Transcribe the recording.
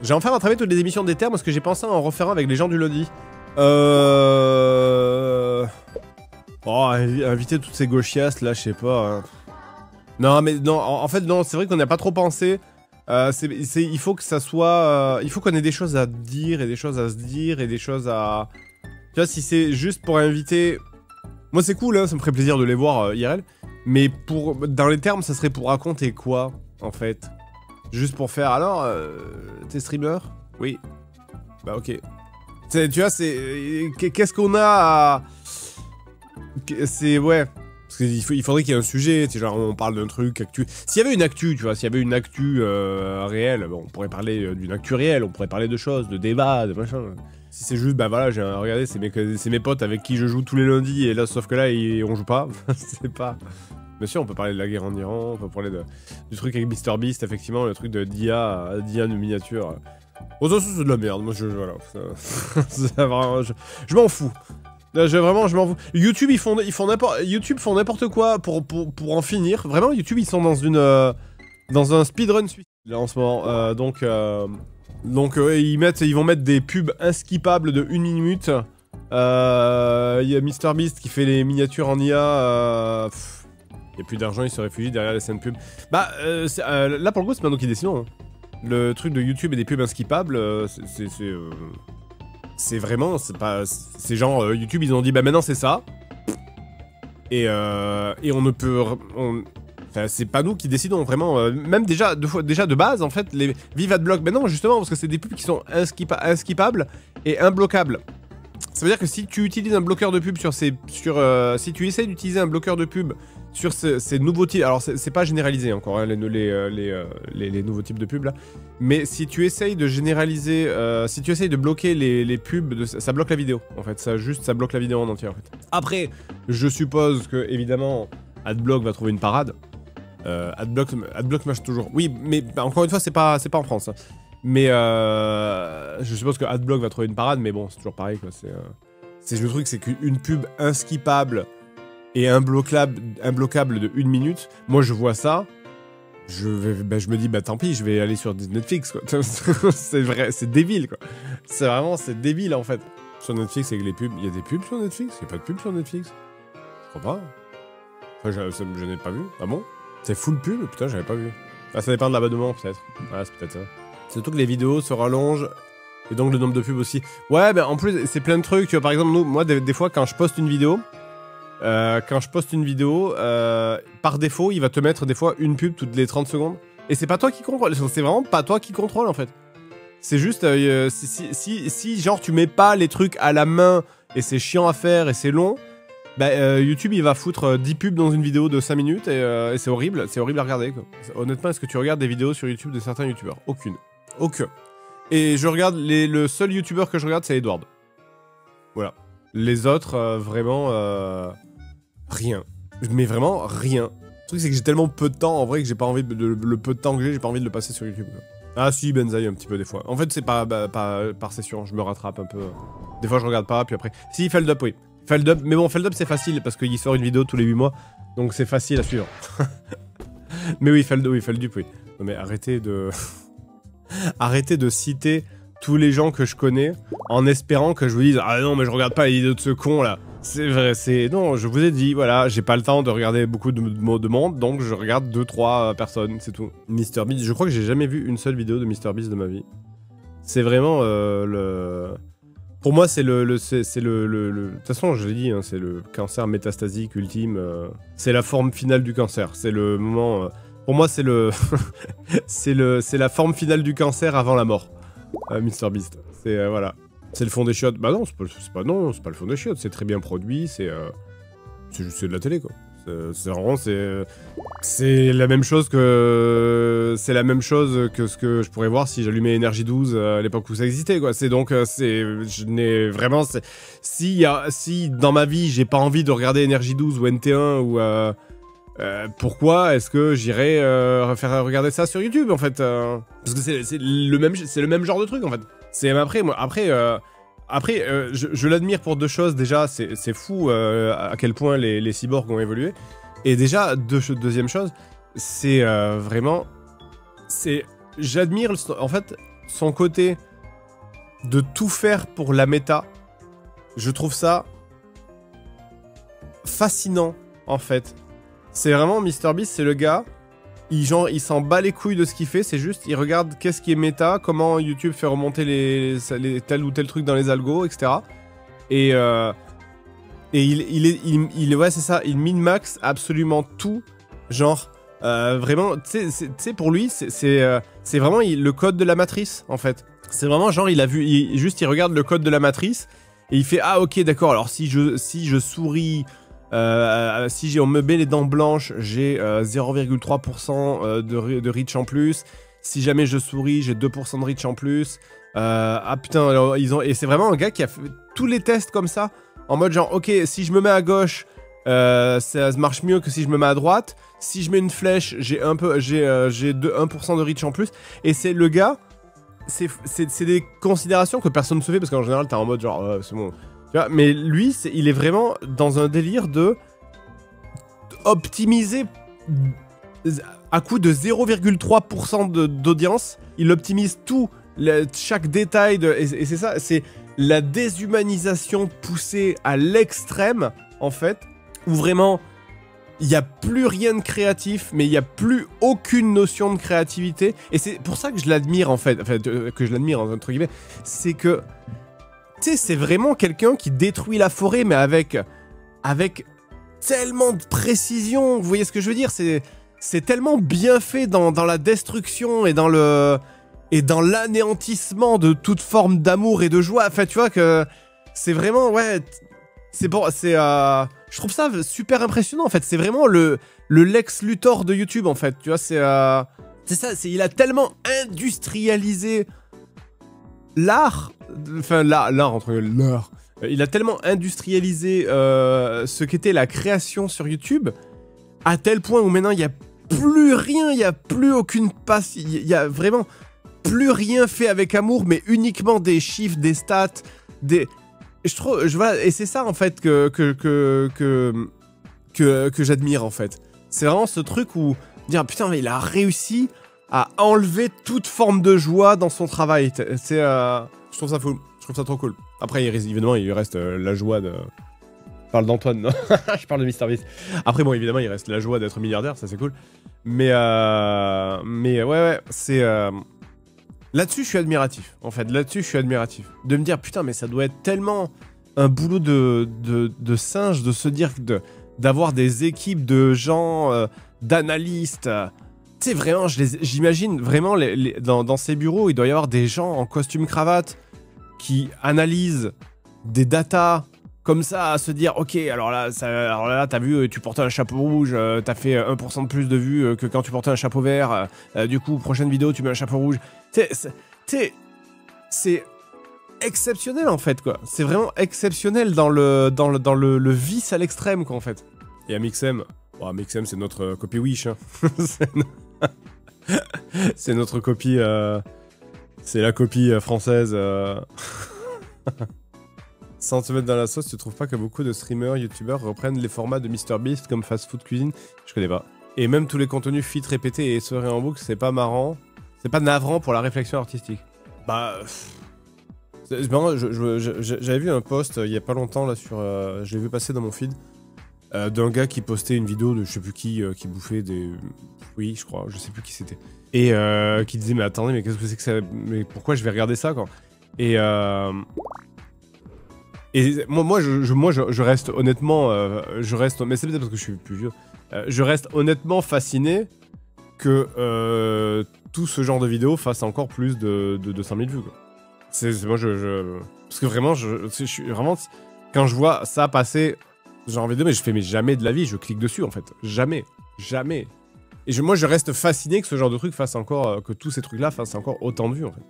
J'ai enfin rattrapé toutes les émissions des termes parce que j'ai pensé en refaire avec les gens du Lodi. Oh, inviter toutes ces gauchiastes là, je sais pas. Hein. Non, mais non, en fait, non, c'est vrai qu'on n'a pas trop pensé. Il faut que ça soit. Il faut qu'on ait des choses à dire et des choses à se dire et des choses à. Tu vois, si c'est juste pour inviter. Moi, c'est cool, hein, ça me ferait plaisir de les voir IRL. Mais dans les termes, ça serait pour raconter quoi, en fait? Juste pour faire, alors, t'es streamer? Oui. Bah, ok. Tu vois, c'est... Qu'est-ce qu'on a à... C'est... Ouais. Parce qu'il faudrait qu'il y ait un sujet, tu sais, genre, on parle d'un truc, actu... S'il y avait une actu, tu vois, s'il y avait une actu réelle, bon, on pourrait parler d'une actu réelle, on pourrait parler de choses, de débats, de machin... Si c'est juste, bah voilà, regardez, c'est mes potes avec qui je joue tous les lundis, et là, sauf que là, on joue pas, c'est pas... Bien sûr, on peut parler de la guerre en Iran, on peut parler du truc avec MrBeast, effectivement, le truc d'IA de miniature. Bon, ça, c'est de la merde, moi, voilà. Je m'en fous. Là, vraiment, je m'en fous. YouTube, ils font n'importe quoi pour en finir. Vraiment, YouTube, ils sont dans un speedrun suicide, là, en ce moment. Donc, ils vont mettre des pubs inskippables de 1 minute. Il y a MrBeast qui fait les miniatures en IA. Il n'y a plus d'argent, il se réfugie derrière les scènes pubs. Bah, là pour le coup, c'est pas nous qui décidons. Hein. Le truc de YouTube et des pubs inskippables, c'est vraiment, c'est pas... C'est genre, YouTube, ils ont dit, bah maintenant c'est ça. Et on ne peut... Enfin, c'est pas nous qui décidons, vraiment. Même déjà de base, en fait, les Vive Adblock, ben non, justement, parce que c'est des pubs qui sont inskippables et imbloquables. Ça veut dire que si tu utilises un bloqueur de pub si tu essayes d'utiliser un bloqueur de pub sur ces nouveaux types, alors c'est pas généralisé encore hein, les nouveaux types de pubs là, mais si tu essayes de généraliser, si tu essayes de bloquer les pubs, ça bloque la vidéo en fait, ça bloque la vidéo en entier en fait. Après, je suppose que évidemment Adblock va trouver une parade. Adblock marche toujours. Oui, mais bah, encore une fois, c'est pas en France. Hein. Mais je suppose que Adblock va trouver une parade, mais bon, c'est toujours pareil quoi. C'est le truc, c'est qu'une pub inskippable et imbloquable de 1 minute, moi je vois ça, je me dis bah tant pis, je vais aller sur Netflix quoi. C'est vrai, c'est débile quoi. C'est débile en fait. Sur Netflix avec les pubs, il y a des pubs sur Netflix? Il y a pas de pubs sur Netflix? Je crois pas. Enfin, je n'ai pas vu. Ah bon? C'est full pub? Putain, j'avais pas vu. Ah, ça dépend de l'abonnement peut-être. Ah, c'est peut-être ça. Surtout que les vidéos se rallongent. Et donc le nombre de pubs aussi. Ouais, bah en plus, c'est plein de trucs. Tu vois, par exemple, moi, des fois, quand je poste une vidéo, par défaut, il va te mettre des fois une pub toutes les 30 secondes. Et c'est pas toi qui contrôle. C'est vraiment pas toi qui contrôle, en fait. C'est juste, si genre, tu mets pas les trucs à la main, et c'est chiant à faire, et c'est long, bah, YouTube, il va foutre 10 pubs dans une vidéo de 5 minutes, et c'est horrible à regarder, quoi. Honnêtement, est-ce que tu regardes des vidéos sur YouTube de certains YouTubeurs? Aucune. Aucun. Et je regarde, le seul youtubeur que je regarde, c'est Edward. Voilà. Les autres, vraiment, rien. Mais vraiment, rien. Le truc, c'est que j'ai tellement peu de temps, en vrai, que j'ai pas envie le peu de temps que j'ai pas envie de le passer sur YouTube. Quoi. Ah si, Benzaï, un petit peu des fois. En fait, c'est pas par session, je me rattrape un peu. Des fois, je regarde pas, puis après... Si, Feldup, oui. Feldup, mais bon, Feldup, c'est facile, parce qu'il sort une vidéo tous les 8 mois, donc c'est facile à suivre. Mais oui, Feldup, oui. Non mais arrêtez de... Arrêtez de citer tous les gens que je connais en espérant que je vous dise « Ah non, mais je regarde pas les vidéos de ce con, là !» C'est vrai, c'est... Non, je vous ai dit, voilà, j'ai pas le temps de regarder beaucoup de monde, donc je regarde 2-3 personnes, c'est tout. MrBeast, je crois que j'ai jamais vu une seule vidéo de MrBeast de ma vie. C'est vraiment le... Pour moi, c'est le... De toute façon, je l'ai dit, hein, c'est le cancer métastasique ultime. C'est la forme finale du cancer. C'est le moment... Pour moi, c'est le... c'est la forme finale du cancer avant la mort. MrBeast. C'est... voilà. C'est le fond des chiottes. Bah non, c'est pas le fond des chiottes. C'est très bien produit, c'est de la télé, quoi. C'est vraiment... C'est la même chose que... C'est la même chose que ce que je pourrais voir si j'allumais Énergie 12 à l'époque où ça existait, quoi. C'est donc... je n'ai vraiment... Si dans ma vie, j'ai pas envie de regarder Énergie 12 ou NT1 ou... pourquoi est-ce que j'irais faire regarder ça sur YouTube en fait parce que c'est le même genre de truc en fait. C'est après moi je l'admire pour deux choses. Déjà c'est fou à quel point les cyborgs ont évolué. Et déjà deuxième chose, c'est vraiment j'admire en fait son côté de tout faire pour la méta, je trouve ça fascinant, en fait. C'est vraiment MrBeast, c'est le gars, il s'en bat les couilles de ce qu'il fait, c'est juste, il regarde qu'est-ce qui est méta, comment YouTube fait remonter les tel ou tel truc dans les algos, etc. Et ouais, c'est ça, il min-max absolument tout, genre, vraiment, tu sais, pour lui, c'est vraiment le code de la matrice, en fait. C'est vraiment genre, il regarde le code de la matrice, et il fait, ah ok, d'accord, alors si je souris, si on me met les dents blanches, j'ai 0,3% de reach en plus. Si jamais je souris, j'ai 2% de reach en plus. Ah putain, alors, et c'est vraiment un gars qui a fait tous les tests comme ça, en mode genre, ok, si je me mets à gauche, ça marche mieux que si je me mets à droite. Si je mets une flèche, j'ai 1% de reach en plus. Et c'est le gars, c'est des considérations que personne ne se fait, parce qu'en général, t'es en mode genre, c'est bon. Tu vois, mais lui, il est vraiment dans un délire de optimiser à coup de 0,3% d'audience. Il optimise tout, chaque détail, et c'est ça, c'est la déshumanisation poussée à l'extrême, en fait, où vraiment, il n'y a plus rien de créatif, mais il n'y a plus aucune notion de créativité. Et c'est pour ça que je l'admire, en fait, enfin, que je l'admire, entre guillemets, c'est que... Tu sais, c'est vraiment quelqu'un qui détruit la forêt, mais avec tellement de précision. Vous voyez ce que je veux dire? C'est tellement bien fait dans la destruction et dans l'anéantissement de toute forme d'amour et de joie. Enfin, tu vois que c'est vraiment, ouais, je trouve ça super impressionnant, en fait. C'est vraiment le Lex Luthor de YouTube, en fait. Tu vois, c'est ça, il a tellement industrialisé l'art, enfin l'art entre l'art. Il a tellement industrialisé ce qu'était la création sur YouTube, à tel point où maintenant il n'y a plus rien, il n'y a plus aucune passe, il y a vraiment plus rien fait avec amour, mais uniquement des chiffres, des stats, des... Voilà, et c'est ça en fait que j'admire en fait. C'est vraiment ce truc où dire putain mais il a réussi à enlever toute forme de joie dans son travail. Je trouve ça fou, je trouve ça trop cool. Après évidemment il lui reste la joie de... Je parle d'Antoine, non? Je parle de MrBeast. Après bon évidemment il reste la joie d'être milliardaire, ça c'est cool. Mais ouais c'est... Là-dessus, je suis admiratif. En fait, là-dessus, je suis admiratif. De me dire, putain, mais ça doit être tellement un boulot de singe de se dire d'avoir des équipes de gens, d'analystes. Tu sais, vraiment, j'imagine vraiment dans ces bureaux, il doit y avoir des gens en costume cravate qui analysent des datas comme ça, à se dire, ok, alors là, t'as vu, tu portais un chapeau rouge, t'as fait 1% de plus de vues que quand tu portais un chapeau vert. Du coup, prochaine vidéo, tu mets un chapeau rouge. C'est exceptionnel, en fait, quoi. C'est vraiment exceptionnel dans le vice à l'extrême, quoi, en fait. Et à Mixem, oh, Mixem, c'est notre copie Wish, hein. C'est notre copie... C'est la copie française... Sans te mettre dans la sauce, tu trouves pas que beaucoup de streamers, youtubeurs reprennent les formats de MrBeast comme fast food cuisine? Je connais pas. Et même tous les contenus fit répétés et essorés en boucle, c'est pas marrant. C'est pas navrant pour la réflexion artistique. Bah... J'avais vu un post il y a pas longtemps là sur... je l'ai vu passer dans mon feed. D'un gars qui postait une vidéo de je sais plus qui bouffait des... Oui, je crois, je sais plus qui c'était. Et qui disait mais attendez, mais qu'est-ce que c'est que ça... Mais pourquoi je vais regarder ça, quoi? Et moi, je reste honnêtement, mais c'est peut-être parce que je suis plus vieux, je reste honnêtement fasciné que tout ce genre de vidéos fasse encore plus de 200 000 vues, quoi. Moi, parce que vraiment, je suis vraiment, quand je vois ça passer, j'ai envie de, mais je fais, mais jamais de la vie, je clique dessus, en fait. Jamais. Et moi, je reste fasciné que ce genre de truc fasse encore, que tous ces trucs-là fassent encore autant de vues, en fait.